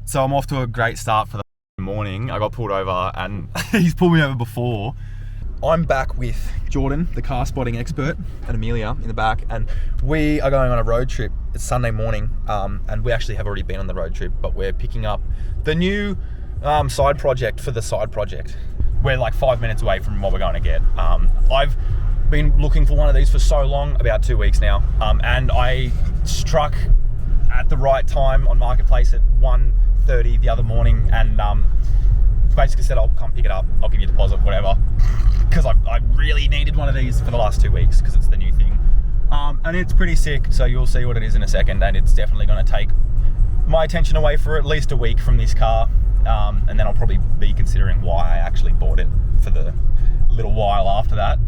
So I'm off to a great start for the morning. I got pulled over and he's pulled me over before. I'm back with Jordan, the car spotting expert, and Amelia in the back, and we are going on a road trip. It's Sunday morning, and we actually have already been on the road trip, but we're picking up the new side project for the side project. We're like 5 minutes away from what we're going to get. I've been looking for one of these for so long, about 2 weeks now, and I struck at the right time on Marketplace at 1:30 the other morning, and basically said, I'll come pick it up, I'll give you a deposit, whatever, because I really needed one of these for the last 2 weeks because it's the new thing. And it's pretty sick, so you'll see what it is in a second, and it's definitely going to take my attention away for at least a week from this car, and then I'll probably be considering why I actually bought it for the little while after that.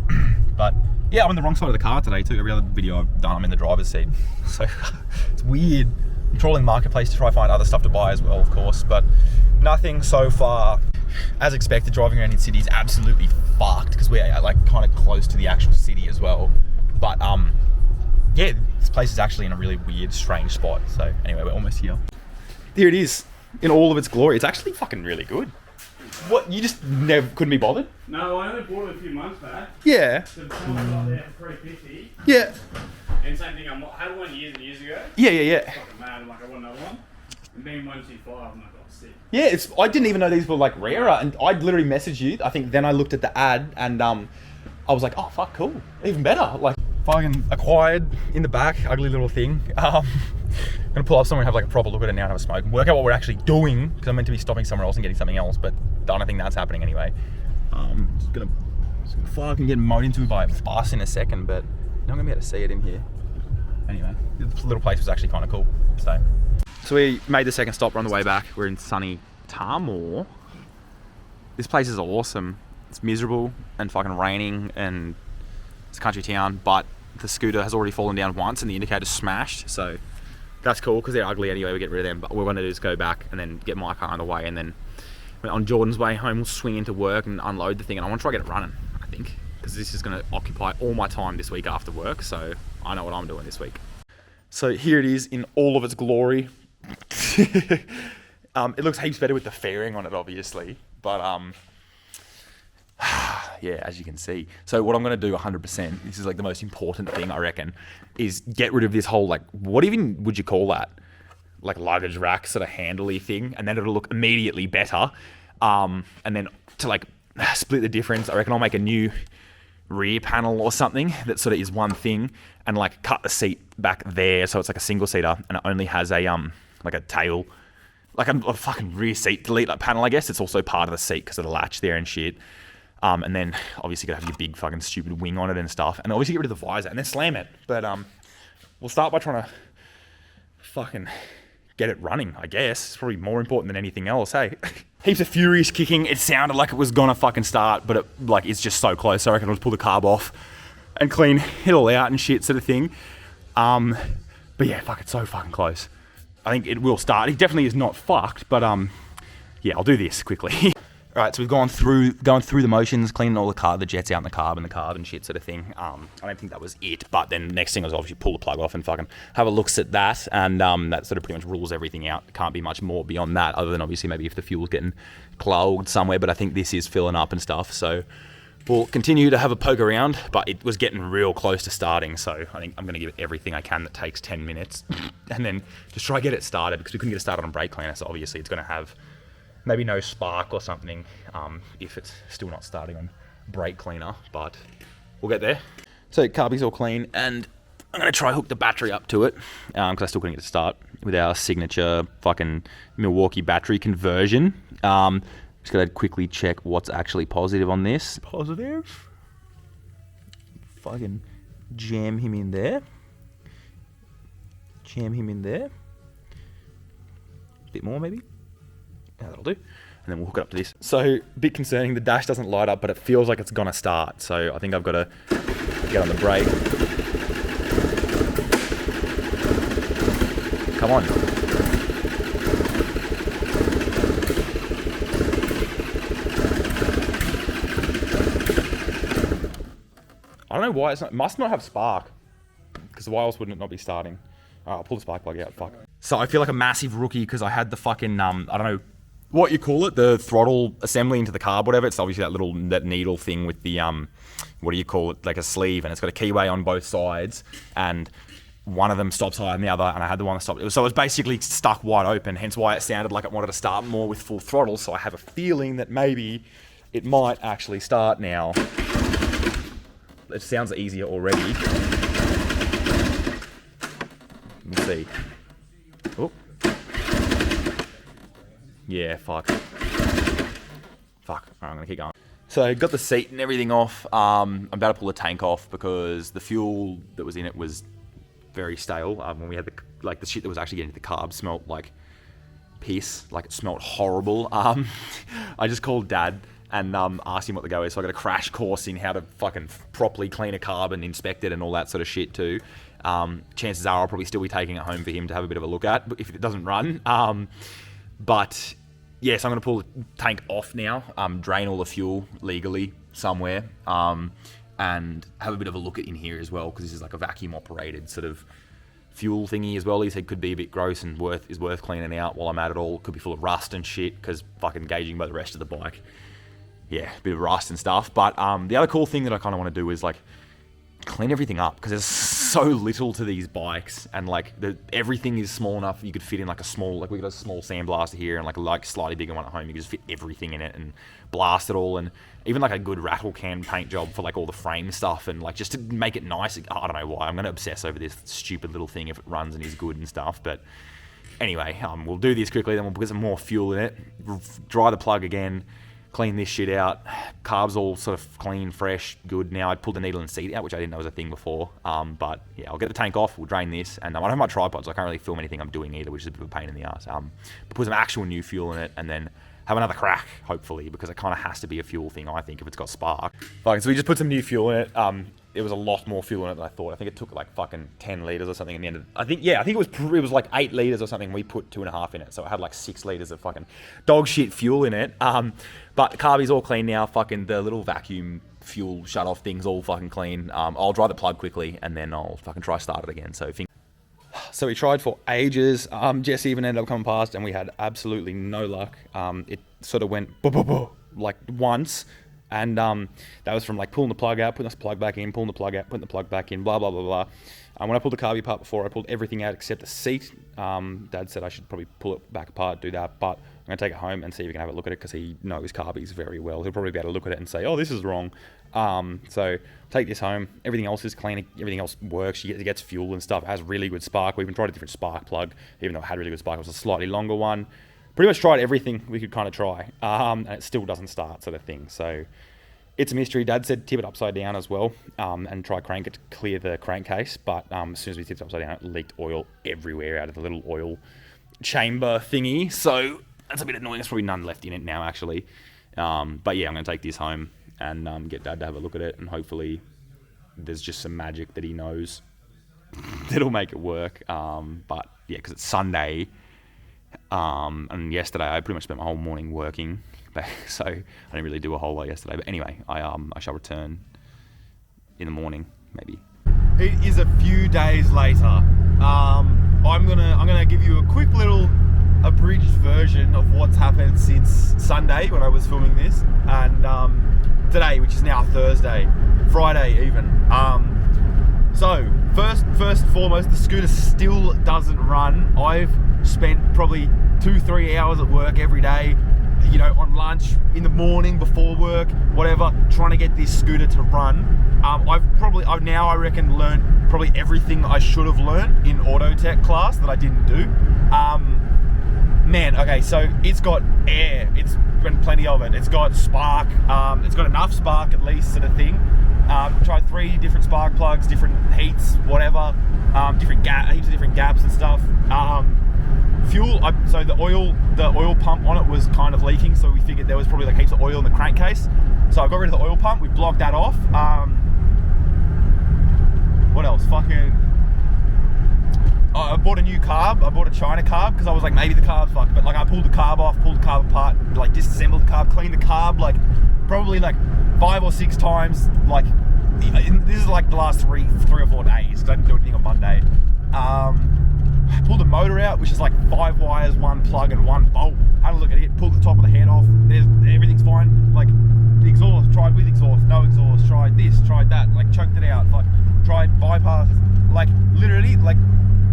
But yeah, I'm on the wrong side of the car today too. Every other video I've done, I'm in the driver's seat, so it's weird. I'm trawling Marketplace to try to find other stuff to buy as well, of course, but nothing so far. As expected, driving around in city is absolutely fucked because we're like kind of close to the actual city as well. But yeah, this place is actually in a really weird, strange spot. So anyway, we're almost here. Here it is in all of its glory. It's actually fucking really good. What, you just never couldn't be bothered? No, I only bought it a few months back. Yeah. The time was up there for $3.50. Yeah. And same thing, I had one years and years ago. Yeah. Fucking mad, I'm like, I want another one. And being 125, I'm like, oh, sick. Yeah, I didn't even know these were like rarer, and I literally messaged you. I think then I looked at the ad, and I was like, oh fuck, cool, even better. Like, fucking acquired in the back, ugly little thing. Gonna pull up somewhere and have like a proper look at it now and have a smoke and work out what we're actually doing, because I'm meant to be stopping somewhere else and getting something else, but I don't think that's happening anyway. Just gonna fucking get mowed into by a bus in a second, but I'm not gonna be able to see it in here. Anyway, this little place was actually kind of cool. So we made the second stop. We're on the way back. We're in sunny Tarmore. This place is awesome. It's miserable and fucking raining, and it's a country town, but the scooter has already fallen down once and the indicator's smashed, so that's cool because they're ugly anyway. We get rid of them, but what we're going to do is go back and then get my car on the way, and then on Jordan's way home we'll swing into work and unload the thing, and I want to try to get it running, I think, because this is going to occupy all my time this week after work, so I know what I'm doing this week. So here it is in all of its glory. It looks heaps better with the fairing on it, obviously, but yeah, as you can see. So what I'm going to do 100%, this is like the most important thing I reckon, is get rid of this whole, like, what even would you call that? Like luggage rack sort of handly thing, and then it'll look immediately better. And then to like split the difference, I reckon I'll make a new rear panel or something that sort of is one thing, and like cut the seat back there so it's like a single seater, and it only has a like a tail, like a fucking rear seat delete like panel, I guess. It's also part of the seat because of the latch there and shit. And then obviously you gotta have your big fucking stupid wing on it and stuff, and obviously get rid of the visor and then slam it. But we'll start by trying to fucking get it running, I guess. It's probably more important than anything else, hey? Heaps of furious kicking. It sounded like it was gonna fucking start, but it like it's just so close. So I reckon I'll just pull the carb off and clean it all out and shit, sort of thing. But yeah, fuck, it's so fucking close. I think it will start. It definitely is not fucked, but yeah, I'll do this quickly. All right, so we've going through the motions, cleaning all the jets out in the carb and shit, sort of thing. I don't think that was it, but then the next thing was obviously pull the plug off and fucking have a look at that, and that sort of pretty much rules everything out. Can't be much more beyond that, other than obviously maybe if the fuel's getting clogged somewhere, but I think this is filling up and stuff, so we'll continue to have a poke around, but it was getting real close to starting, so I think I'm going to give it everything I can that takes 10 minutes, and then just try to get it started, because we couldn't get it started on brake cleaner, so obviously it's going to have maybe no spark or something if it's still not starting on brake cleaner, but we'll get there. So carby's all clean, and I'm going to try hook the battery up to it, because I still couldn't get it to start with our signature fucking Milwaukee battery conversion. Just got to quickly check what's actually positive on this. Positive. Fucking jam him in there. Bit more maybe. Yeah, that'll do. And then we'll hook it up to this. So, a bit concerning, the dash doesn't light up, but it feels like it's gonna start. So I think I've got to get on the brake. Come on. I don't know why it must not have spark, because why else wouldn't it not be starting? I'll pull the spark plug out, fuck. So I feel like a massive rookie because I had the fucking, I don't know what you call it, the throttle assembly into the carb, whatever. It's obviously that needle thing with the, what do you call it, like a sleeve, and it's got a keyway on both sides, and one of them stops higher than the other, and I had the one that stopped. So it was basically stuck wide open, hence why it sounded like it wanted to start more with full throttle. So I have a feeling that maybe it might actually start now. It sounds easier already. We'll see. Oh. Yeah, fuck. Fuck. Alright, I'm gonna keep going. So I got the seat and everything off. I'm about to pull the tank off because the fuel that was in it was very stale. When we had the shit that was actually getting to the carbs smelled like piss. Like it smelled horrible. I just called Dad and asked him what the go is. So I got a crash course in how to fucking properly clean a carb and inspect it and all that sort of shit too. Chances are I'll probably still be taking it home for him to have a bit of a look at if it doesn't run. But yes, I'm going to pull the tank off now, drain all the fuel legally somewhere, and have a bit of a look at in here as well, because this is like a vacuum operated sort of fuel thingy as well. He said could be a bit gross and is worth cleaning out while I'm at it all. Could be full of rust and shit, because fucking gauging by the rest of the bike. Yeah, a bit of rust and stuff. But the other cool thing that I kind of want to do is like clean everything up, because there's so little to these bikes, and like everything is small enough you could fit in like a small, like we got a small sandblaster here and like slightly bigger one at home. You could just fit everything in it and blast it all, and even like a good rattle can paint job for like all the frame stuff, and like just to make it nice. I don't know why I'm going to obsess over this stupid little thing if it runs and is good and stuff. But anyway, we'll do this quickly, then we'll put some more fuel in it, dry the plug again, clean this shit out. Carbs all sort of clean, fresh, good. Now I pulled the needle and seat out, which I didn't know was a thing before. But yeah, I'll get the tank off, we'll drain this, and I don't have my tripod, so I can't really film anything I'm doing either, which is a bit of a pain in the ass. But put some actual new fuel in it, and then have another crack, hopefully, because it kind of has to be a fuel thing, I think, if it's got spark. Fine, so we just put some new fuel in it. It was a lot more fuel in it than I thought. I think it took like fucking 10 litres or something in the end. I think it was like 8 litres or something. We put 2.5 in it, so it had like 6 litres of fucking dog shit fuel in it. But the carby's all clean now. Fucking the little vacuum fuel shut off thing's all fucking clean. I'll dry the plug quickly and then I'll fucking try start it again. So we tried for ages. Jess even ended up coming past and we had absolutely no luck. It sort of went like once. And that was from like pulling the plug out, putting this plug back in, pulling the plug out, putting the plug back in, blah, blah, blah, blah. When I pulled the carby apart before, I pulled everything out except the seat. Dad said I should probably pull it back apart, do that. But I'm going to take it home and see if we can have a look at it, because he knows carbies very well. He'll probably be able to look at it and say, oh, this is wrong. So take this home. Everything else is clean. Everything else works. It gets fuel and stuff. It has really good spark. We even tried a different spark plug, even though it had really good spark. It was a slightly longer one. Pretty much tried everything we could kind of try. And it still doesn't start, sort of thing. So it's a mystery. Dad said tip it upside down as well, and try crank it to clear the crankcase. But as soon as we tipped it upside down, it leaked oil everywhere out of the little oil chamber thingy. So that's a bit annoying. There's probably none left in it now, actually. But yeah, I'm going to take this home and get Dad to have a look at it, and hopefully there's just some magic that he knows that'll make it work. But yeah, because it's Sunday, and yesterday I pretty much spent my whole morning working. So I didn't really do a whole lot yesterday. But anyway, I shall return in the morning, maybe. It is a few days later. I'm gonna give you a quick little abridged version of what's happened since Sunday when I was filming this, and today, which is now Thursday, Friday even. So first and foremost, the scooter still doesn't run. I've spent probably 2-3 hours at work every day, you know, on lunch, in the morning, before work, whatever, trying to get this scooter to run. I've now, I reckon, learned probably everything I should have learned in auto tech class that I didn't do. Man, okay, so it's got air, it's been plenty of it, it's got spark, it's got enough spark at least, sort of thing. Tried 3 different spark plugs, different heats, whatever, heaps of different gaps and stuff. Fuel, so the oil pump on it was kind of leaking, so we figured there was probably like heaps of oil in the crankcase. So I got rid of the oil pump, we blocked that off. What else? I bought a new carb. I bought a China carb because I was like, maybe the carb's fucked. But like, I pulled the carb off, pulled the carb apart, like disassembled the carb, cleaned the carb like probably like 5 or 6 times. Like, this is like the last 3 or 4 days because I didn't do anything on Monday. pulled the motor out, which is like 5 wires, 1 plug and 1 bolt. Had a look at it, pulled the top of the head off. Everything's fine. Like the exhaust, tried with exhaust, no exhaust. Tried this, tried that. Like choked it out. Like tried bypass. Like literally, like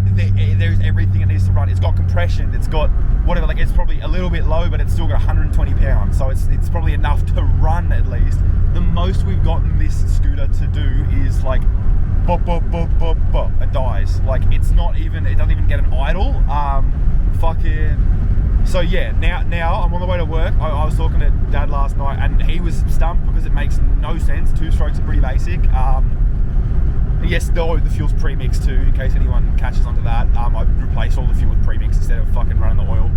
there's everything it needs to run. It's got compression. It's got whatever. Like it's probably a little bit low, but it's still got 120 pounds. So it's probably enough to run at least. The most we've gotten this scooter to do is like bop, bop, bop, bop, bop, it dies. Like it's not even, it doesn't even get an idle. So yeah, now I'm on the way to work. I was talking to Dad last night and he was stumped because it makes no sense. 2 strokes are pretty basic. Yes, though the fuel's pre-mixed too, in case anyone catches onto that. I replaced all the fuel with pre-mix instead of fucking running the oil.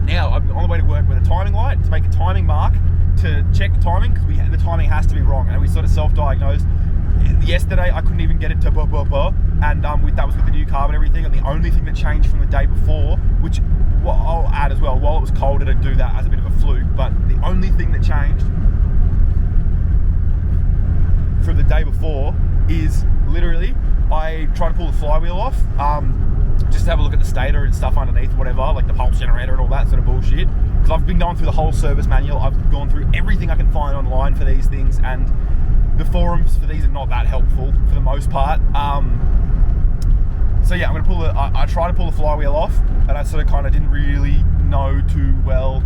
Now I'm on the way to work with a timing light to make a timing mark to check the timing, because the timing has to be wrong, and we sort of self-diagnosed. Yesterday I couldn't even get it to blah blah blah, and that was with the new carb and everything, and the only thing that changed from the day before, which I'll add as well, while it was cold I didn't do that as a bit of a fluke, but the only thing that changed from the day before is literally I tried to pull the flywheel off, just to have a look at the stator and stuff underneath, whatever, like the pulse generator and all that sort of bullshit, because I've been going through the whole service manual. I've gone through everything I can find online for these things, and the forums for these are not that helpful for the most part. So yeah, I'm gonna I tried to pull the flywheel off, and I sort of kind of didn't really know too well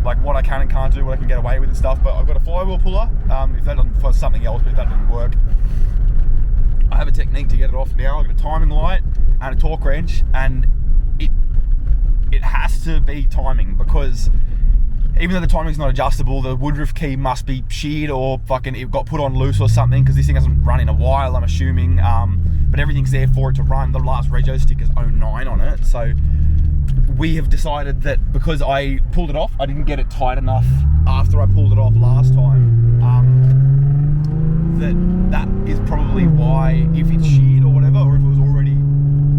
like what I can and can't do, what I can get away with and stuff, but I've got a flywheel puller, if that doesn't, for something else, but if that didn't work, I have a technique to get it off now. I've got a timing light and a torque wrench, and it has to be timing, because even though the timing's not adjustable, the Woodruff key must be sheared or fucking it got put on loose or something, because this thing hasn't run in a while, I'm assuming, but everything's there for it to run. The last rego sticker's 09 on it, so we have decided that because I pulled it off, I didn't get it tight enough after I pulled it off last time, that is probably why, if it's sheared or whatever, or if it was already,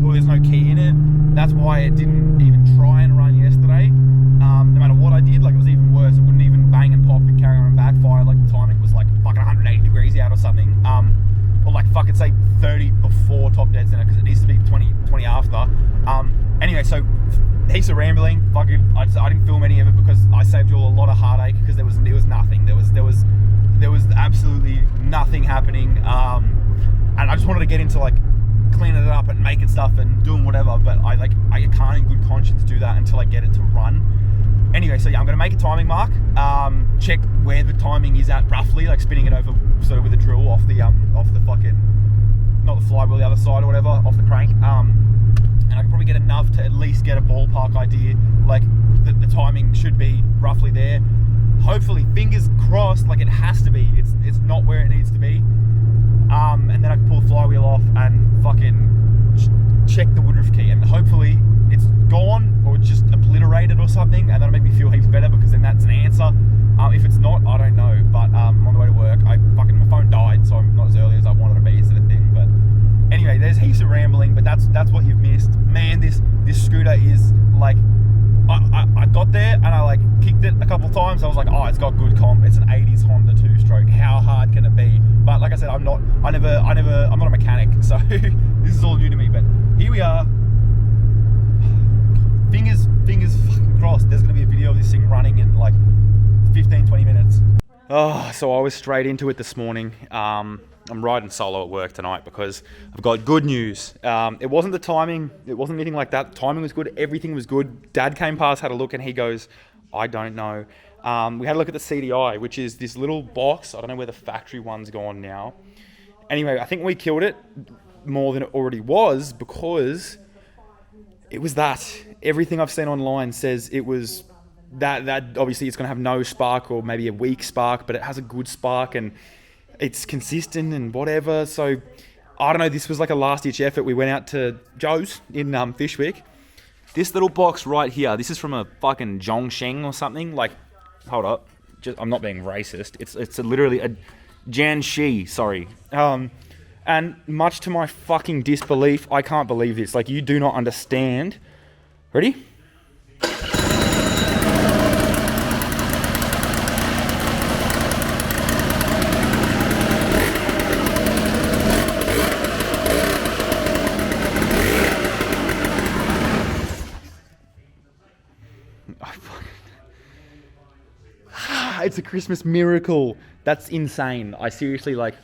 or there's no key in it, that's why it didn't even try and run yesterday. No matter what I did, like it was even worse. It wouldn't even bang and pop and carry on and backfire. Like the timing was like fucking 180 degrees out or something. Or like fucking say 30 before top dead center, because it needs to be 20 after. Anyway, so heaps of rambling. Fucking, I didn't film any of it because I saved you all a lot of heartache, because it was nothing. There was absolutely nothing happening. And I just wanted to get into like cleaning it up and making stuff and doing whatever, but I can't in good conscience do that until I get it to run. Anyway, so yeah, I'm gonna make a timing mark, check where the timing is at roughly, like spinning it over sort of with a drill off the fucking, not the flywheel, the other side or whatever, off the crank, and I can probably get enough to at least get a ballpark idea, like the timing should be roughly there. Hopefully, fingers crossed, like it has to be, it's not where it needs to be. And then I can pull the flywheel off and fucking check the Woodruff key, and hopefully it's gone or just obliterated or something, and that'll make me feel heaps better, because then that's an answer. If it's not, I don't know, but I'm on the way to work. My phone died, so I'm not as early as I wanted to be, sort of thing. But anyway, there's heaps of rambling, but that's what you've missed. Man, this scooter is like, I got there and I like kicked it a couple of times. I was like, oh, it's got good comp. It's an 80s Honda 2-stroke. How hard can it be? But like I said, I'm not a mechanic, so this is all new to me. But here we are. Fingers fucking crossed. There's gonna be a video of this thing running in like 15-20 minutes. Oh, so I was straight into it this morning. I'm riding solo at work tonight because I've got good news. It wasn't the timing. It wasn't anything like that. The timing was good. Everything was good. Dad came past, had a look, and he goes, I don't know. We had a look at the CDI, which is this little box. I don't know where the factory one's gone now. Anyway, I think we killed it more than it already was, because it was that. Everything I've seen online says it was that obviously it's going to have no spark, or maybe a weak spark, but it has a good spark and it's consistent and whatever. So I don't know, this was like a last ditch effort. We went out to Joe's in Fishwick. This little box right here, this is from a fucking Zhongsheng or something. Like, hold up, I'm not being racist. It's literally a Jiangxi, sorry. And much to my fucking disbelief, I can't believe this. Like, you do not understand. Ready? It's a Christmas miracle. That's insane. I seriously like...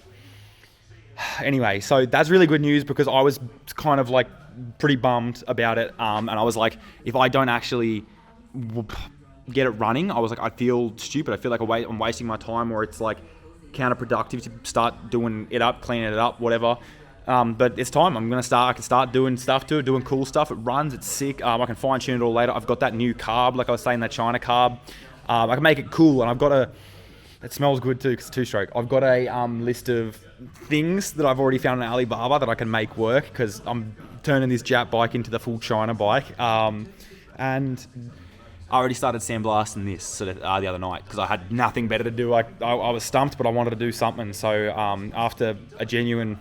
Anyway, so that's really good news because I was kind of like pretty bummed about it. And I was like, if I don't actually get it running, I was like, I feel stupid. I feel like I'm wasting my time, or it's like counterproductive to start doing it up, cleaning it up, whatever. But it's time. I can start doing stuff to it, doing cool stuff. It runs, it's sick. I can fine tune it all later. I've got that new carb, like I was saying, that China carb. I can make it cool, and I've got it smells good too because it's 2-stroke. I've got a list of things that I've already found on Alibaba that I can make work because I'm turning this Jap bike into the full China bike. And I already started sandblasting this sort of the other night because I had nothing better to do. I was stumped, but I wanted to do something. So after a genuine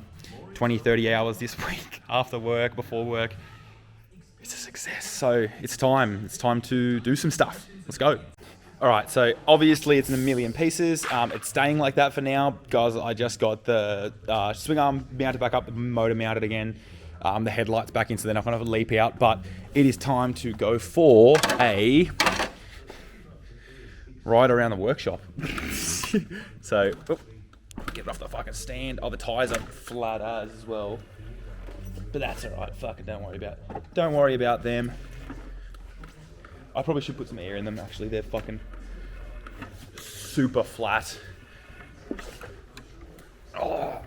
20-30 hours this week, after work, before work, it's a success. So it's time to do some stuff. Let's go. All right, so obviously it's in a million pieces. It's staying like that for now, guys. I just got the swing arm mounted back up, the motor mounted again, the headlights back in, so they're not going to leap out. But it is time to go for a ride around the workshop. So, get it off the fucking stand. Oh, the tyres are flat as well, but that's all right. Fucking don't worry about them. I probably should put some air in them, actually. They're fucking super flat. Oh,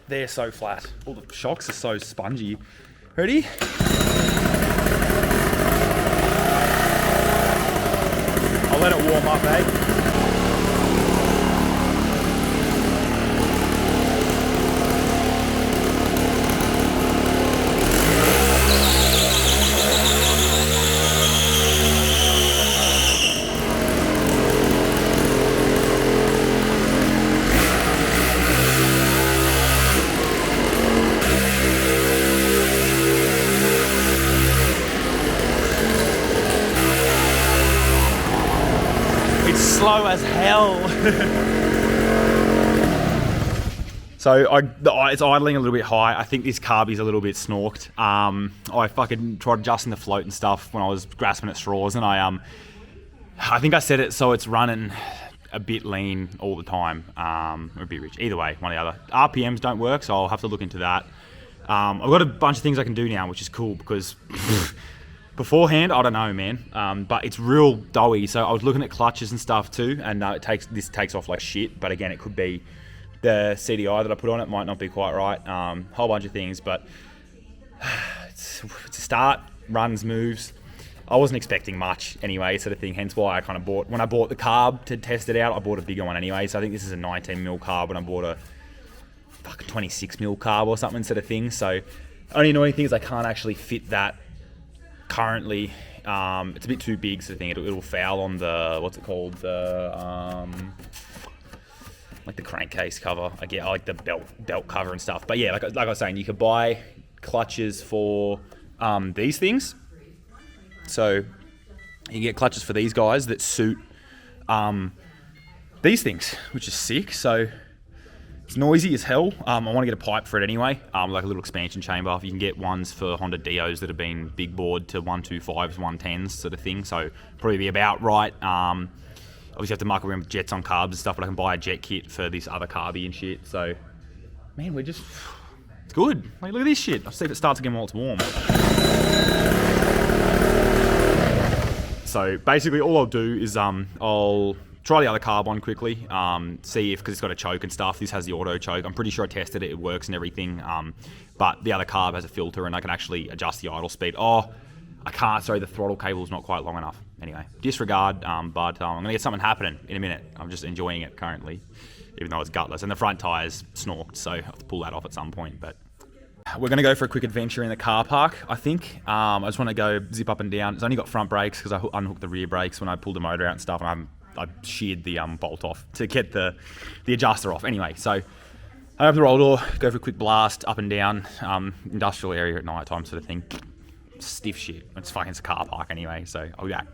they're so flat. All the shocks are so spongy. Ready? I'll let it warm up, eh? Slow as hell. So it's idling a little bit high. I think this carb is a little bit snorked. I fucking tried adjusting the float and stuff when I was grasping at straws, and I think I set it so it's running a bit lean all the time, or a bit rich. Either way, one or the other. RPMs don't work, so I'll have to look into that. I've got a bunch of things I can do now, which is cool because beforehand, I don't know, man. But it's real doughy. So I was looking at clutches and stuff too, and this takes off like shit. But again, it could be the CDI that I put on it might not be quite right. Whole bunch of things, but it's a start, runs, moves. I wasn't expecting much anyway, sort of thing. Hence why I kind of when I bought the carb to test it out, I bought a bigger one anyway. So I think this is a 19mm carb, and I bought a fucking 26mm carb or something, sort of thing. So only annoying thing is I can't actually fit that currently. It's a bit too big, sort of thing. It'll foul on the, what's it called, the like the crankcase cover. I like the belt cover and stuff. But yeah, like I was saying, you could buy clutches for these things. So you can get clutches for these guys that suit these things, which is sick. So it's noisy as hell. I want to get a pipe for it anyway, like a little expansion chamber. You can get ones for Honda Dios that have been big bored to 125s, 110s sort of thing. So probably be about right. Obviously have to muck around with jets on carbs and stuff, but I can buy a jet kit for this other carby and shit. So, man, it's good. Like, look at this shit. I'll see if it starts again while it's warm. So basically all I'll do is I'll try the other carb on quickly, see if, because it's got a choke and stuff, this has the auto choke. I'm pretty sure I tested it, it works and everything, but the other carb has a filter and I can actually adjust the idle speed. Oh, I can't, sorry, the throttle cable's not quite long enough. Anyway, disregard, but I'm going to get something happening in a minute. I'm just enjoying it currently, even though it's gutless. And the front tyre's snorked, so I have to pull that off at some point. But we're going to go for a quick adventure in the car park, I think. I just want to go zip up and down. It's only got front brakes because I unhooked the rear brakes when I pulled the motor out and stuff, and I sheared the bolt off to get the adjuster off. Anyway, so I open the roll door, go for a quick blast up and down, industrial area at night time sort of thing. Stiff shit. It's a car park anyway, so I'll be back.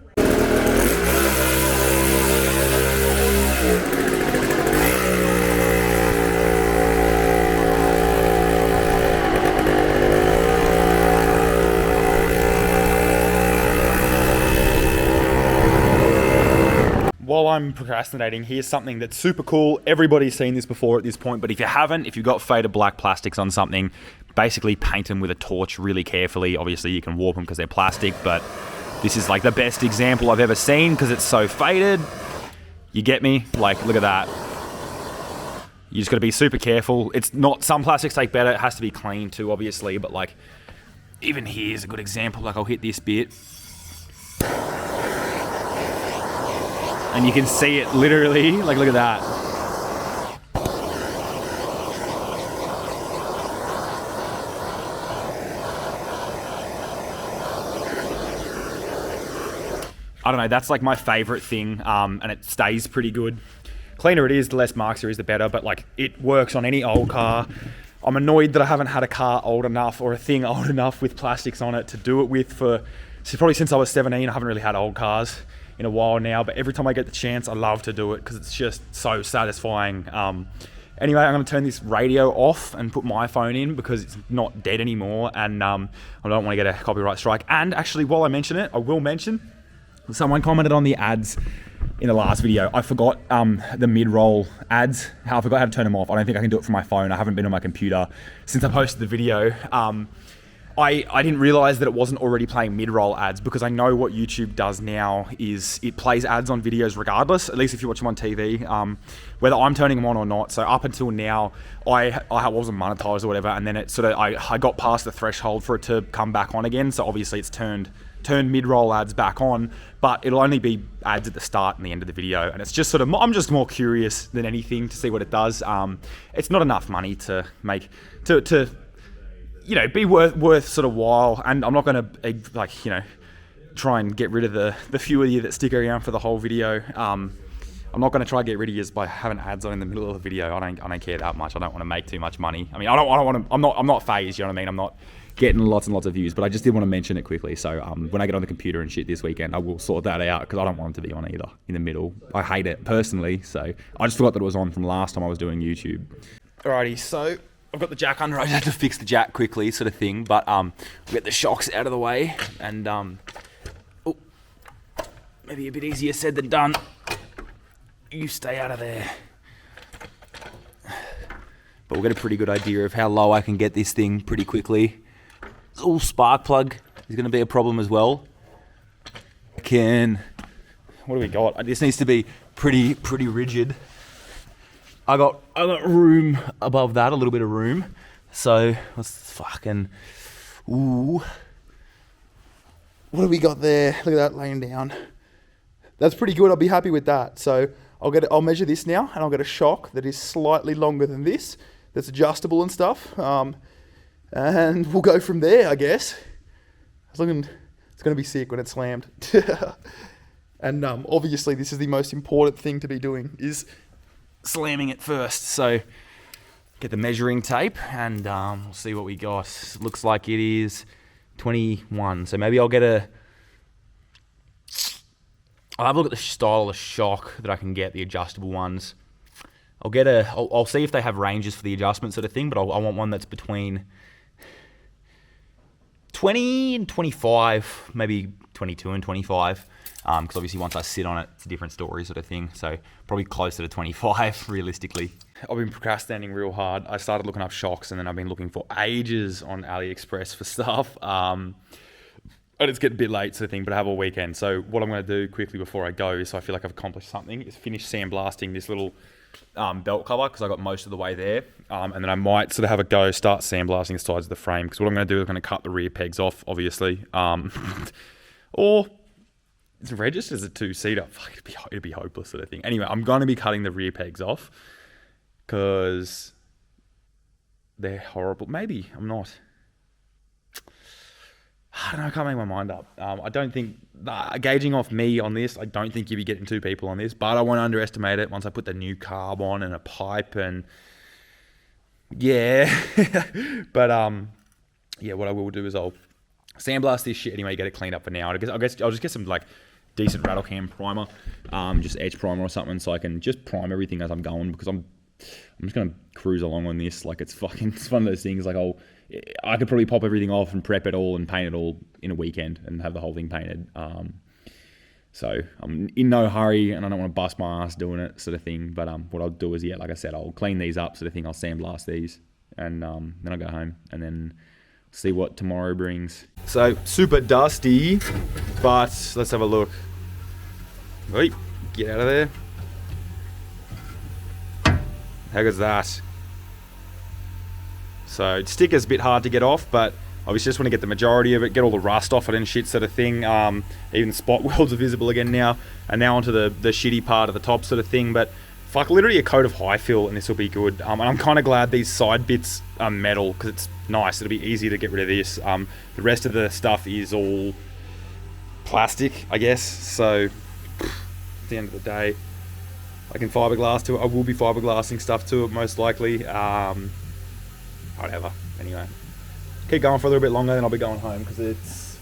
while I'm procrastinating, here's something that's super cool. Everybody's seen this before at this point, but if you haven't, if you've got faded black plastics on something, basically paint them with a torch really carefully. Obviously, you can warp them because they're plastic, but this is like the best example I've ever seen because it's so faded. You get me? Like, look at that. You just got to be super careful. It's not, some plastics take better. It has to be clean too, obviously, but like, even here's a good example. Like, I'll hit this bit. And you can see it literally, like, look at that. I don't know, that's like my favorite thing, and it stays pretty good. Cleaner it is, the less marks there is, the better, but like, it works on any old car. I'm annoyed that I haven't had a car old enough or a thing old enough with plastics on it to do it with for, probably since I was 17. I haven't really had old cars in a while now, but every time I get the chance, I love to do it because it's just so satisfying. Anyway, I'm going to turn this radio off and put my phone in because it's not dead anymore, and I don't want to get a copyright strike. And actually, while I mention it, I will mention, someone commented on the ads in the last video. I forgot the mid-roll ads, how I forgot how to turn them off. I don't think I can do it from my phone. I haven't been on my computer since I posted the video. I didn't realize that it wasn't already playing mid-roll ads because I know what YouTube does now is it plays ads on videos regardless, at least if you watch them on TV, whether I'm turning them on or not. So up until now, I wasn't monetized or whatever, and then it sort of, I got past the threshold for it to come back on again. So obviously it's turned mid-roll ads back on, but it'll only be ads at the start and the end of the video. And it's just sort of, I'm just more curious than anything to see what it does. It's not enough money to make, to you know, be worth sort of while. And I'm not going to, like, you know, try and get rid of the few of you that stick around for the whole video. I'm not going to try and get rid of you by having ads on in the middle of the video. I don't care that much. I don't want to make too much money. I mean, I don't want to, I'm not phased, you know what I mean? I'm not getting lots and lots of views, but I just did want to mention it quickly. So when I get on the computer and shit this weekend, I will sort that out because I don't want them to be on either in the middle. I hate it personally. So I just forgot that it was on from last time I was doing YouTube. Alrighty, so I've got the jack under. I just had to fix the jack quickly, sort of thing. But we'll get the shocks out of the way, and oh, maybe a bit easier said than done. You stay out of there. But we'll get a pretty good idea of how low I can get this thing pretty quickly. This little spark plug is going to be a problem as well. What do we got? This needs to be pretty rigid. I got room above that, a little bit of room. So let's fucking, ooh. What do we got there? Look at that laying down. That's pretty good. I'll be happy with that. So I'll measure this now, and I'll get a shock that is slightly longer than this. That's adjustable and stuff. And we'll go from there, I guess. It's going to be sick when it's slammed. And obviously this is the most important thing to be doing, is slamming it first. So get the measuring tape, and we'll see what we got. Looks like it is 21. So maybe I'll have a look at the style of the shock that I can get, the adjustable ones. I'll see if they have ranges for the adjustment sort of thing, but I want one that's between 20 and 25, maybe 22 and 25. Because obviously once I sit on it, it's a different story sort of thing. So probably closer to 25 realistically. I've been procrastinating real hard. I started looking up shocks, and then I've been looking for ages on AliExpress for stuff. And it's getting a bit late sort of thing, but I have all weekend. So what I'm going to do quickly before I go, so I feel like I've accomplished something, is finish sandblasting this little belt cover, because I got most of the way there. And then I might sort of have a go, start sandblasting the sides of the frame, because what I'm going to do is I'm going to cut the rear pegs off, obviously. Or it's registered as a two-seater. Fuck, it'd be hopeless sort of thing. Anyway, I'm going to be cutting the rear pegs off because they're horrible. Maybe I'm not. I don't know, I can't make my mind up. I don't think, gauging off me on this, I don't think you'll be getting two people on this, but I won't underestimate it once I put the new carb on and a pipe and yeah. But yeah, what I will do is I'll sandblast this shit anyway, get it cleaned up for now. I guess I'll just get some like decent rattle cam primer, just edge primer or something, so I can just prime everything as I'm going, because I'm just gonna cruise along on this like it's one of those things like I could probably pop everything off and prep it all and paint it all in a weekend and have the whole thing painted. So I'm in no hurry, and I don't want to bust my ass doing it, sort of thing. But what I'll do is, yeah, like I said, I'll clean these up, sort of thing. I'll sandblast these, and then I'll go home, and then see what tomorrow brings. So super dusty, but let's have a look. Wait, get out of there. How good's that? So sticker's a bit hard to get off, but obviously just want to get the majority of it, get all the rust off it and shit, sort of thing. Even spot welds are visible again now, and now onto the shitty part of the top, sort of thing. But fuck, literally a coat of high fill and this will be good. And I'm kind of glad these side bits are metal, because it's nice. It'll be easy to get rid of this. The rest of the stuff is all plastic, I guess. So at the end of the day, I can fiberglass to it. I will be fiberglassing stuff to it, most likely. Whatever. Anyway, keep going for a little bit longer, then I'll be going home, because it's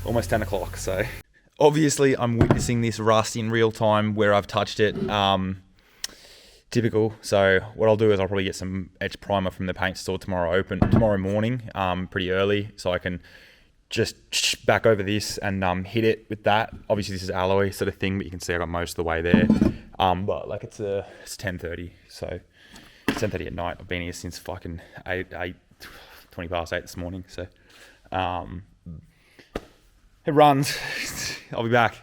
almost 10 o'clock. So obviously I'm witnessing this rust in real time where I've touched it. Typical. So what I'll do is I'll probably get some etch primer from the paint store tomorrow morning, pretty early, so I can just back over this and hit it with that. Obviously this is alloy sort of thing, but you can see I got most of the way there. But like it's 10:30, so it's 10:30 at night. I've been here since fucking 20 past 8 this morning. So it runs. I'll be back.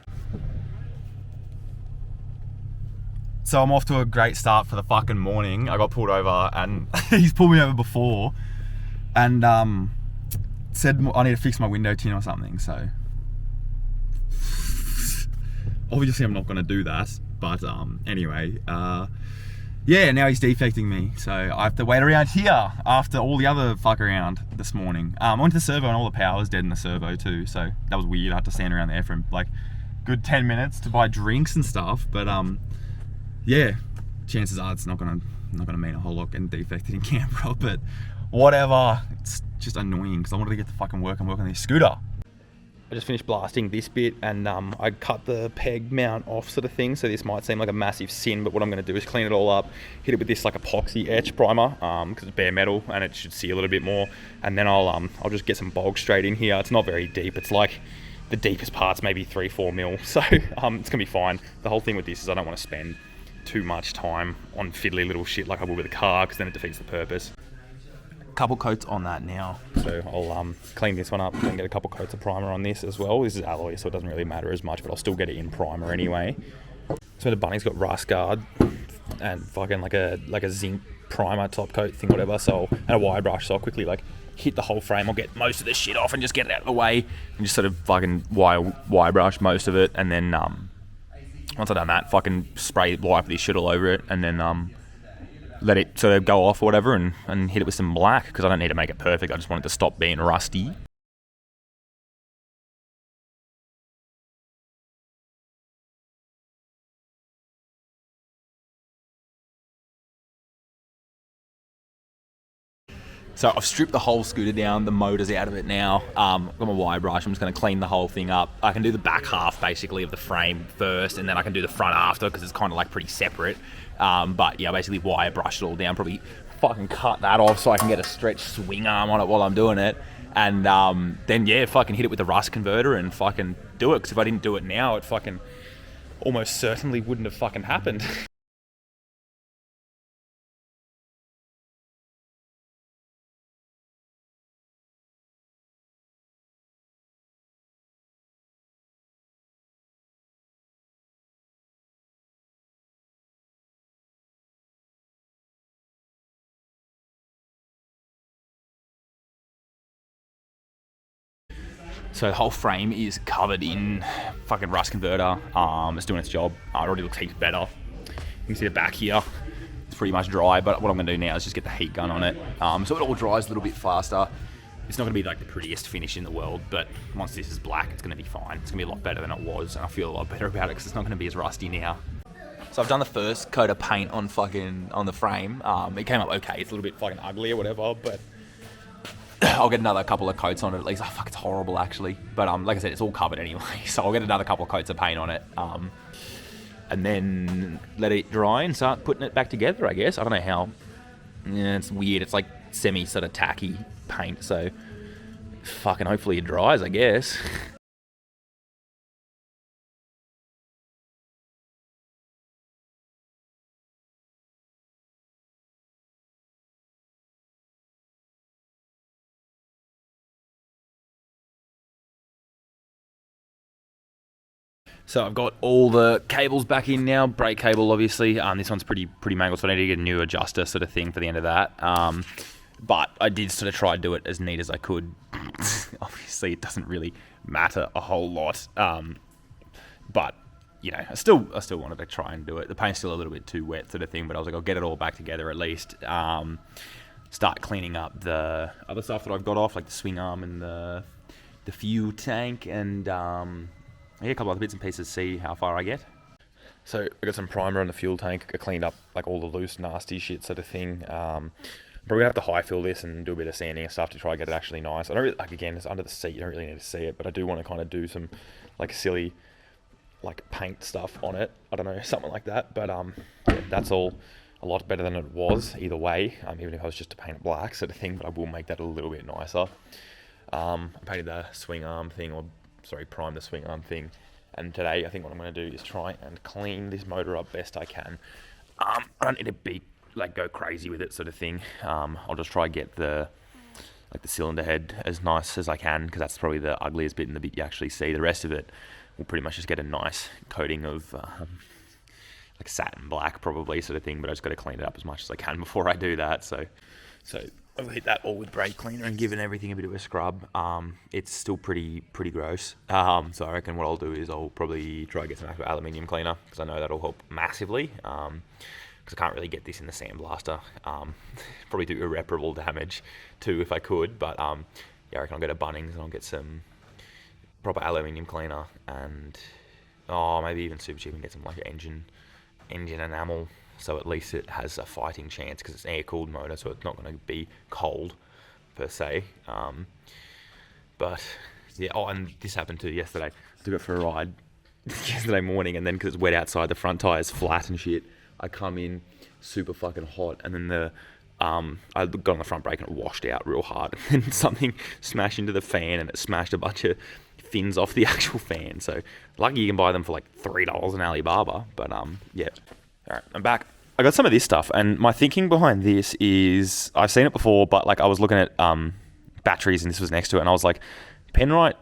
So I'm off to a great start for the fucking morning. I got pulled over, and he's pulled me over before, and said I need to fix my window tint or something. So obviously I'm not going to do that, but anyway, yeah, now he's defecting me, so I have to wait around here after all the other fuck around this morning. I went to the servo and all the power's dead in the servo too, so that was weird. I had to stand around there for like good 10 minutes to buy drinks and stuff, but yeah, chances are it's not gonna mean a whole lot getting defected in Canberra, but whatever. It's just annoying because I wanted to get to fucking work and work on this scooter. I just finished blasting this bit, and I cut the peg mount off, sort of thing, so this might seem like a massive sin, but what I'm going to do is clean it all up, hit it with this like epoxy etch primer, because it's bare metal and it should seal it a bit more, and then I'll just get some bog straight in here. It's not very deep, it's like the deepest part's maybe 3-4 mil, so it's going to be fine. The whole thing with this is I don't want to spend too much time on fiddly little shit like I would with a car, because then it defeats the purpose. Couple coats on that now, so I'll clean this one up and get a couple coats of primer on this as well. This is alloy, so it doesn't really matter as much, but I'll still get it in primer anyway. So the bunny's got rust guard and fucking like a zinc primer top coat thing, whatever. So and a wire brush, so I'll quickly like hit the whole frame. I'll get most of this shit off and just get it out of the way, and just sort of fucking wire brush most of it, and then once I've done that, fucking spray wipe this shit all over it, and then let it sort of go off or whatever, and hit it with some black, because I don't need to make it perfect. I just want it to stop being rusty. So I've stripped the whole scooter down, the motor's out of it now. I've got my wire brush, I'm just going to clean the whole thing up. I can do the back half basically of the frame first, and then I can do the front after, because it's kind of like pretty separate. But yeah, basically wire brush it all down, probably fucking cut that off so I can get a stretch swing arm on it while I'm doing it. And then yeah, fucking hit it with the rust converter and fucking do it, because if I didn't do it now, it fucking almost certainly wouldn't have fucking happened. So the whole frame is covered in fucking rust converter. It's doing its job. It already looks heaps better. You can see the back here. It's pretty much dry, but what I'm going to do now is just get the heat gun on it. So it all dries a little bit faster. It's not going to be like the prettiest finish in the world, but once this is black, it's going to be fine. It's going to be a lot better than it was, and I feel a lot better about it because it's not going to be as rusty now. So I've done the first coat of paint on the frame. It came up okay. It's a little bit fucking ugly or whatever, but I'll get another couple of coats on it at least. Oh fuck, it's horrible actually. But like I said, it's all covered anyway. So I'll get another couple of coats of paint on it. And then let it dry and start putting it back together, I guess. I don't know how. Yeah, it's weird. It's like semi sort of tacky paint. So fucking hopefully it dries, I guess. So I've got all the cables back in now. Brake cable, obviously. This one's pretty mangled, so I need to get a new adjuster sort of thing for the end of that. But I did sort of try to do it as neat as I could. Obviously, it doesn't really matter a whole lot. But you know, I still wanted to try and do it. The paint's still a little bit too wet, sort of thing. But I was like, I'll get it all back together at least. Start cleaning up the other stuff that I've got off, like the swing arm and the fuel tank, and a couple other bits and pieces. See how far I get. So I got some primer on the fuel tank. I cleaned up like all the loose, nasty shit, sort of thing. Probably gonna have to high fill this and do a bit of sanding and stuff to try and get it actually nice. I don't really, like, again, it's under the seat. You don't really need to see it, but I do want to kind of do some like silly like paint stuff on it. I don't know, something like that. But yeah, that's all a lot better than it was either way. Even if I was just to paint it black, sort of thing. But I will make that a little bit nicer. I painted the swing arm thing, primed the swing arm thing. And today, I think what I'm going to do is try and clean this motor up best I can. I don't need to go crazy with it, sort of thing. I'll just try and get the cylinder head as nice as I can, because that's probably the ugliest bit and the bit you actually see. The rest of it will pretty much just get a nice coating of like satin black, probably, sort of thing. But I just got to clean it up as much as I can before I do that. So I'll hit that all with brake cleaner and giving everything a bit of a scrub. It's still pretty gross. So I reckon what I'll do is I'll probably try to get some aluminium cleaner, because I know that'll help massively. Because I can't really get this in the sandblaster. Probably do irreparable damage too if I could. But yeah, I reckon I'll go to Bunnings and I'll get some proper aluminium cleaner, and maybe even super cheap and get some like engine enamel, so at least it has a fighting chance, because it's an air-cooled motor, so it's not going to be cold per se. But yeah, and this happened too yesterday. I took it for a ride yesterday morning, and then because it's wet outside, the front tire's flat and shit, I come in super fucking hot, and then I got on the front brake and it washed out real hard, and something smashed into the fan, and it smashed a bunch of fins off the actual fan. So lucky you can buy them for like $3 in Alibaba. But yeah. All right, I'm back. I got some of this stuff, and my thinking behind this is, I've seen it before, but like I was looking at batteries, and this was next to it, and I was like, Penrite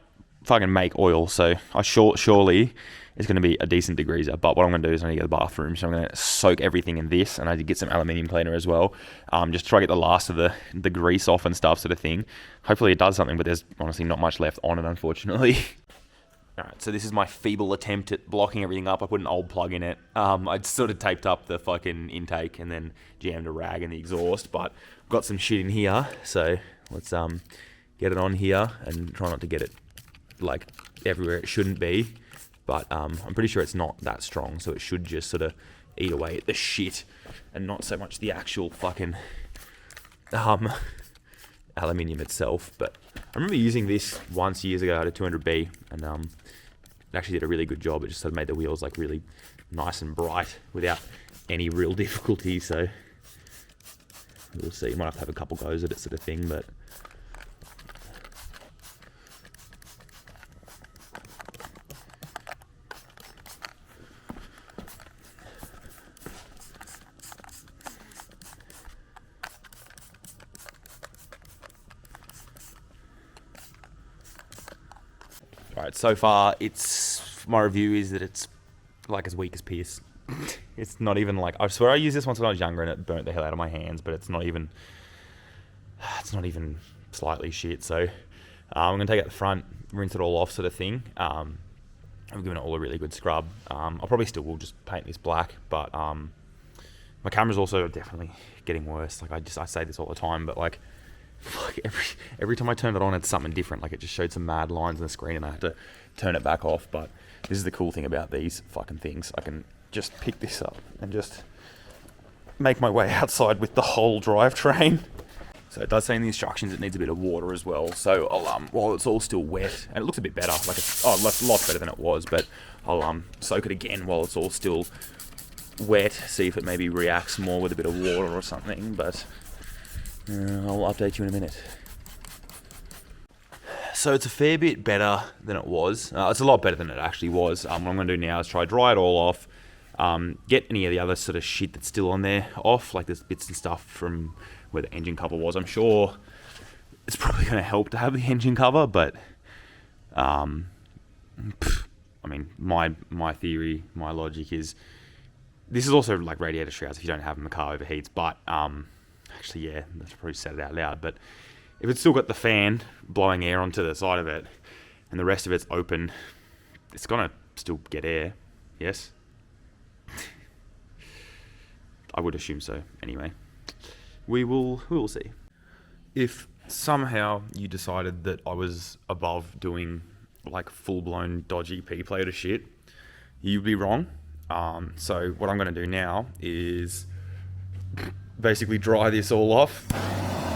fucking make oil, so I surely it's going to be a decent degreaser. But what I'm going to do is I'm going to get the bathroom, so I'm going to soak everything in this, and I did get some aluminium cleaner as well, just to try to get the last of the grease off and stuff, sort of thing. Hopefully it does something, but there's honestly not much left on it, unfortunately. Alright, so this is my feeble attempt at blocking everything up. I put an old plug in it. I'd sort of taped up the fucking intake and then jammed a rag in the exhaust, but I've got some shit in here, so let's get it on here and try not to get it like everywhere it shouldn't be. But I'm pretty sure it's not that strong, so it should just sort of eat away at the shit and not so much the actual fucking aluminium itself. But I remember using this once years ago at a 200B, and it actually did a really good job. It just sort of made the wheels like really nice and bright without any real difficulty. So we'll see. You might have to have a couple goes at it, sort of thing, but Alright, so far my review is that it's like as weak as piss. It's not even like, I swear I used this once when I was younger and it burnt the hell out of my hands, but it's not even slightly shit. So I'm going to take out the front, rinse it all off, sort of thing. I've given it all a really good scrub. I'll probably still will just paint this black, but my camera's also definitely getting worse. Like I say this all the time, but like every time I turn it on, it's something different. Like it just showed some mad lines on the screen and I had to turn it back off. But this is the cool thing about these fucking things. I can just pick this up and just make my way outside with the whole drivetrain. So it does say in the instructions it needs a bit of water as well. So I'll while it's all still wet, and it looks a bit better, like it's lots better than it was, but I'll soak it again while it's all still wet, see if it maybe reacts more with a bit of water or something. But I'll update you in a minute. So it's a fair bit better than it was. It's a lot better than it actually was. What I'm going to do now is try dry it all off, get any of the other sort of shit that's still on there off, like there's bits and stuff from where the engine cover was. I'm sure it's probably going to help to have the engine cover, but I mean, my theory, my logic is, this is also like radiator shrouds if you don't have them, the car overheats. But actually, yeah, let's probably said it out loud. But if it's still got the fan blowing air onto the side of it, and the rest of it's open, it's gonna still get air. Yes, I would assume so. Anyway, we will see. If somehow you decided that I was above doing like full-blown dodgy P-plater shit, you'd be wrong. So what I'm going to do now is basically dry this all off,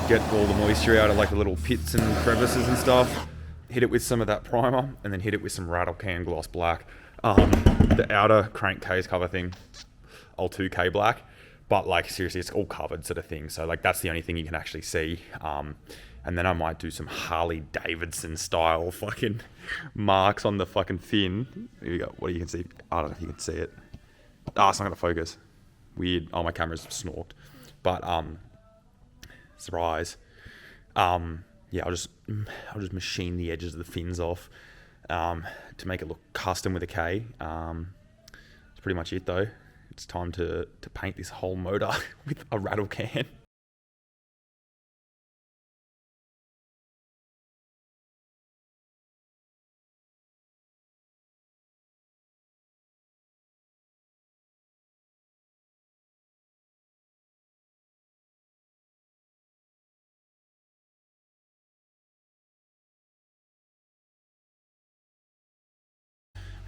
get all the moisture out of like the little pits and crevices and stuff, hit it with some of that primer, and then hit it with some rattle can gloss black. The outer crankcase cover thing, I'll 2K black, but like seriously, it's all covered sort of thing. So like that's the only thing you can actually see. And then I might do some Harley Davidson style fucking marks on the fucking fin. Here we go. What you can see? I don't know if you can see it. It's not gonna focus. Weird. Oh, my camera's snorked. But surprise. Yeah, I'll just machine the edges of the fins off to make it look custom with a K. That's pretty much it though. It's time to paint this whole motor with a rattle can.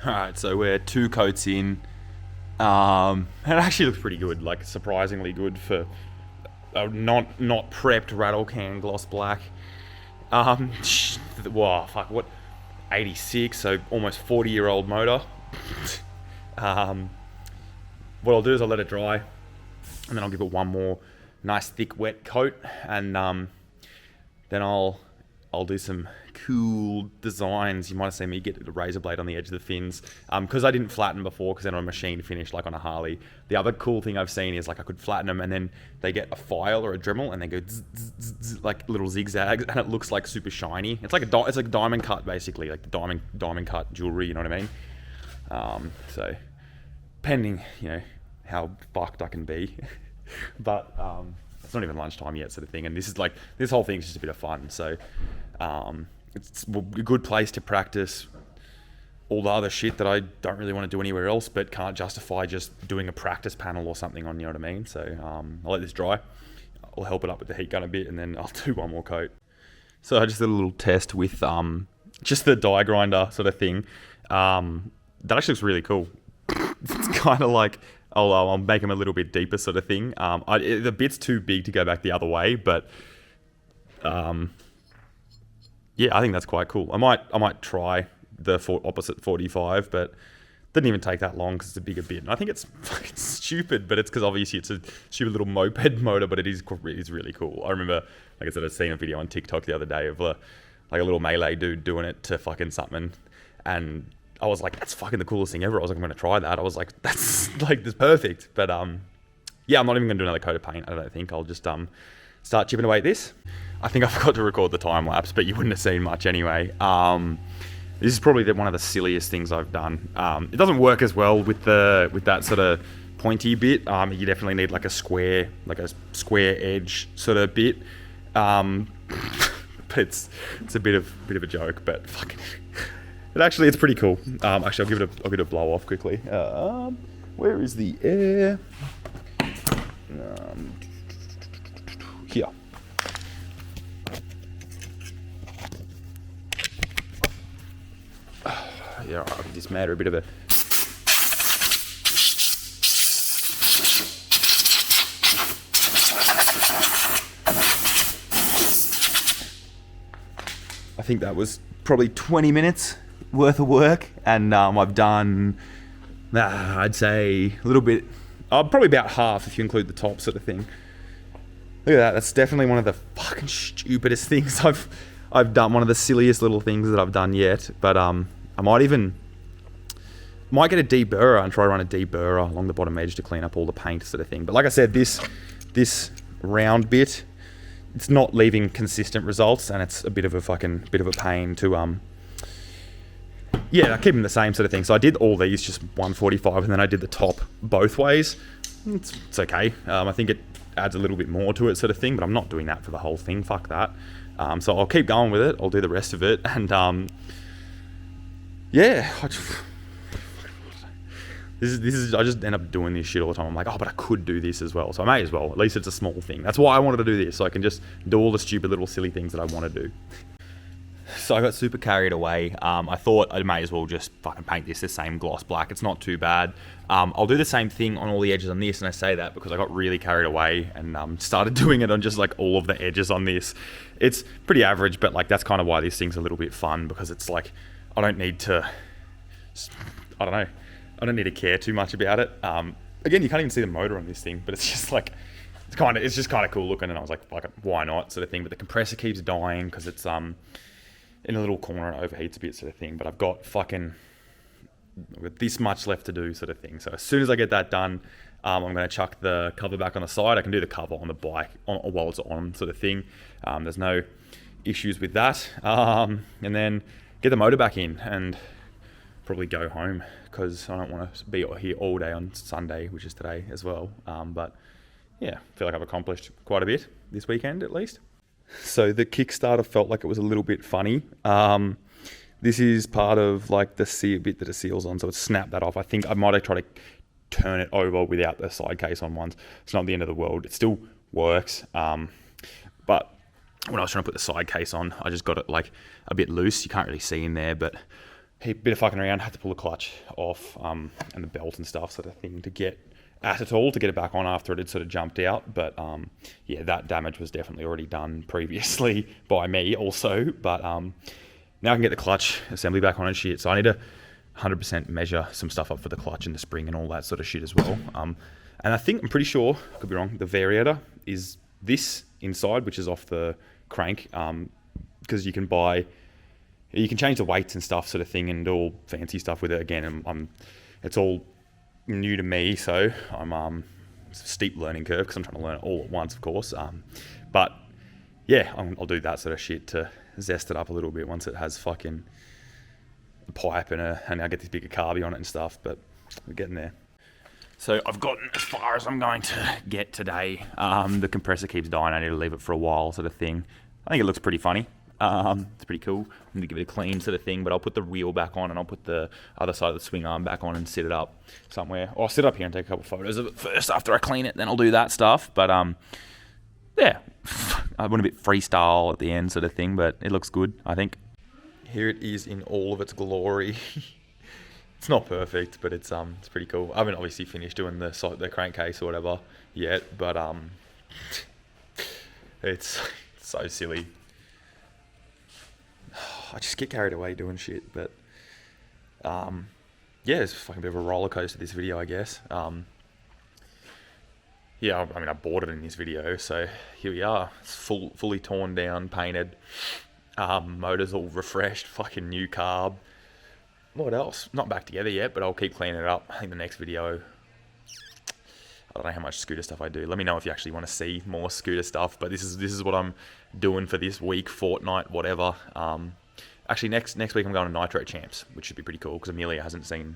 Alright, so we're 2 coats in. It actually looks pretty good, like surprisingly good for a not prepped rattle can gloss black. Wow, fuck, what? 86, so almost 40-year-old motor. What I'll do is I'll let it dry, and then I'll give it one more nice thick wet coat, and then I'll do some cool designs. You might have seen me get a razor blade on the edge of the fins because I didn't flatten before because they're on a machine finish like on a Harley. The other cool thing I've seen is like I could flatten them and then they get a file or a Dremel and they go zzz, zzz, zzz, zzz, like little zigzags, and it looks like super shiny. It's like it's like diamond cut basically, like the diamond cut jewelry. You know what I mean? So pending, you know, how fucked I can be, but it's not even lunchtime yet, sort of thing. And this whole thing is just a bit of fun. So it's a good place to practice all the other shit that I don't really want to do anywhere else, but can't justify just doing a practice panel or something on, you know what I mean? So I'll let this dry. I'll help it up with the heat gun a bit, and then I'll do one more coat. So I just did a little test with just the die grinder sort of thing. That actually looks really cool. It's kind of like I'll make them a little bit deeper sort of thing. The bit's too big to go back the other way, but yeah, I think that's quite cool. I might try the opposite 45, but it didn't even take that long because it's a bigger bit. And I think it's fucking stupid, but it's because obviously it's a stupid little moped motor, but it is really cool. I remember, like I said, I'd seen a video on TikTok the other day of like a little melee dude doing it to fucking something, and I was like, that's fucking the coolest thing ever. I was like, I'm going to try that. I was like, that's perfect. But yeah, I'm not even going to do another coat of paint. I don't think. I'll just start chipping away at this. I think I forgot to record the time lapse, but you wouldn't have seen much anyway. This is probably one of the silliest things I've done. It doesn't work as well with that sort of pointy bit. You definitely need like a square edge sort of bit. But it's a bit of a joke, but fucking. It's pretty cool. Actually, I'll give it a blow off quickly. Where is the air? Here. Yeah, I'll give this matter a bit of a. I think that was probably 20 minutes worth of work, and I've done I'd say a little bit, probably about half if you include the top sort of thing. Look at that. That's definitely one of the fucking stupidest things I've done, one of the silliest little things that I've done yet. But I might get a deburrer and try to run a deburrer along the bottom edge to clean up all the paint sort of thing. But like I said, this round bit, it's not leaving consistent results, and it's a bit of a pain to yeah, I keep them the same sort of thing. So I did all these just 145, and then I did the top both ways. It's okay. I think it adds a little bit more to it sort of thing, but I'm not doing that for the whole thing. Fuck that. So I'll keep going with it. I'll do the rest of it, and yeah. This is. I just end up doing this shit all the time. I'm like, oh, but I could do this as well. So I may as well. At least it's a small thing. That's why I wanted to do this, so I can just do all the stupid little silly things that I want to do. So I got super carried away. I thought I may as well just fucking paint this the same gloss black. It's not too bad. I'll do the same thing on all the edges on this, and I say that because I got really carried away and started doing it on just like all of the edges on this. It's pretty average, but like that's kind of why this thing's a little bit fun, because it's like I don't need to care too much about it. Again, you can't even see the motor on this thing, but it's just like it's just kind of cool looking, and I was like, why not, sort of thing. But the compressor keeps dying because it's in a little corner and overheats a bit, sort of thing. But I've got this much left to do, sort of thing. So as soon as I get that done, I'm going to chuck the cover back on the side. I can do the cover on the bike while it's on, sort of thing. There's no issues with that. And then get the motor back in and probably go home, because I don't want to be here all day on Sunday, which is today as well. But yeah, I feel like I've accomplished quite a bit this weekend at least. So the Kickstarter felt like it was a little bit funny. This is part of like the bit that it seals on, so it's snapped that off. I think I might have tried to turn it over without the side case on once. It's not the end of the world. It still works. But when I was trying to put the side case on, I just got it like a bit loose. You can't really see in there, but a bit of fucking around. I had to pull the clutch off and the belt and stuff, sort of thing, to get at it all, to get it back on after it had sort of jumped out. But yeah, that damage was definitely already done previously by me also. But now I can get the clutch assembly back on and shit. So I need to 100% measure some stuff up for the clutch and the spring and all that sort of shit as well. And I think, I'm pretty sure, I could be wrong, the variator is this inside, which is off the crank, because you can change the weights and stuff, sort of thing, and do all fancy stuff with it. Again, it's all new to me, so I'm it's a steep learning curve, because I'm trying to learn it all at once, of course. But yeah, I'll do that sort of shit to zest it up a little bit once it has fucking a pipe and I get this bigger carby on it and stuff. But we're getting there. So I've gotten as far as I'm going to get today. The compressor keeps dying. I need to leave it for a while, sort of thing. I think it looks pretty funny. It's pretty cool. I need to give it a clean, sort of thing, but I'll put the wheel back on and I'll put the other side of the swing arm back on and sit it up somewhere. Or I'll sit up here and take a couple of photos of it first after I clean it, then I'll do that stuff. But yeah, I went a bit freestyle at the end, sort of thing, but it looks good, I think. Here it is in all of its glory. It's not perfect, but it's pretty cool. I haven't obviously finished doing the crankcase or whatever yet, but it's so silly. I just get carried away doing shit, but yeah, it's a fucking bit of a roller coaster, this video, I guess. Yeah, I mean, I bought it in this video, so here we are. It's fully torn down, painted, motor's all refreshed, fucking new carb. What else? Not back together yet, but I'll keep cleaning it up. I think the next video, I don't know how much scooter stuff I do. Let me know if you actually want to see more scooter stuff, but this is what I'm doing for this week, fortnight, whatever. Actually, next week I'm going to Nitro Champs, which should be pretty cool, because Amelia hasn't seen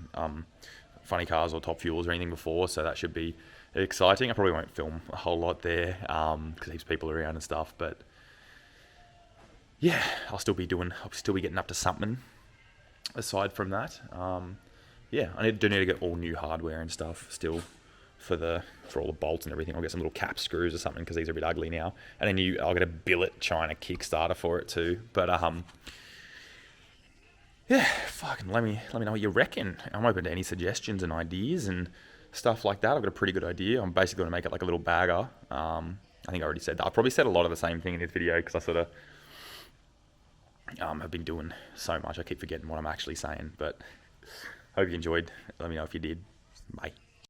funny cars or top fuels or anything before, so that should be exciting. I probably won't film a whole lot there, because heaps of people are around and stuff, but yeah, I'll still be getting up to something aside from that. Yeah, I do need to get all new hardware and stuff still for all the bolts and everything. I'll get some little cap screws or something, because these are a bit ugly now. And then I'll get a billet China Kickstarter for it too. But yeah, fucking let me know what you reckon. I'm open to any suggestions and ideas and stuff like that. I've got a pretty good idea. I'm basically going to make it like a little bagger. I think I already said that. I probably said a lot of the same thing in this video, because I sort of have been doing so much. I keep forgetting what I'm actually saying. But hope you enjoyed. Let me know if you did. Bye.